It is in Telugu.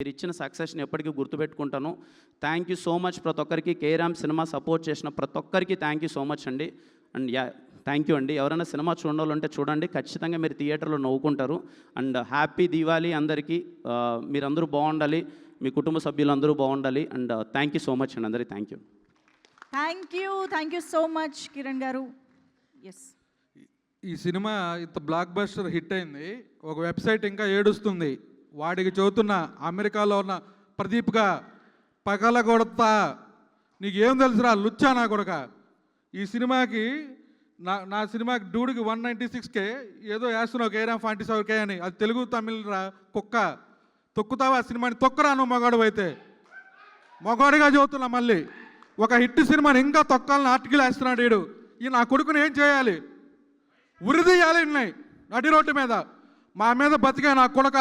మీరు ఇచ్చిన సక్సెస్ని ఎప్పటికీ గుర్తుపెట్టుకుంటాను. థ్యాంక్ యూ సో మచ్ ప్రతి ఒక్కరికి. కేరామ్ సినిమా సపోర్ట్ చేసిన ప్రతి ఒక్కరికి థ్యాంక్ యూ సో మచ్ అండి. అండ్ థ్యాంక్ యూ అండి. ఎవరైనా సినిమా చూడాలంటే చూడండి, ఖచ్చితంగా మీరు థియేటర్లో నవ్వుకుంటారు. అండ్ హ్యాపీ దివాళీ అందరికీ. మీరందరూ బాగుండాలి, మీ కుటుంబ సభ్యులందరూ బాగుండాలి. And thank you so much అండి అందరికీ. Thank you so much Kiran గారు. ఎస్, ఈ సినిమా ఇంత బ్లాక్ బస్టర్ హిట్ అయింది. ఒక వెబ్సైట్ ఇంకా ఏడుస్తుంది. వాడికి చదువుతున్న అమెరికాలో ఉన్న ప్రదీప్గా పగలగొడతా, నీకేం తెలుసురా లుచ్చా నా కొడక. ఈ సినిమాకి నా సినిమాకి డూడికి 196K ఏదో వేస్తున్నావు, కేరామ్ 47K అని. అది తెలుగు తమిళ రా కుక్క. తొక్కుతావా ఆ సినిమాని? తొక్కరా నువ్వు మగాడు అయితే. మగాడిగా చదువుతున్నా. మళ్ళీ ఒక హిట్ సినిమాని ఇంకా తొక్కాలని ఆర్టికల్ వేస్తున్నాడు వీడు. ఈ నా కొడుకుని ఏం చేయాలి? ఉరిదీయాలి ఉన్నాయి నడి రోడ్డు మీద. మా మీద బతికే నా కొడక.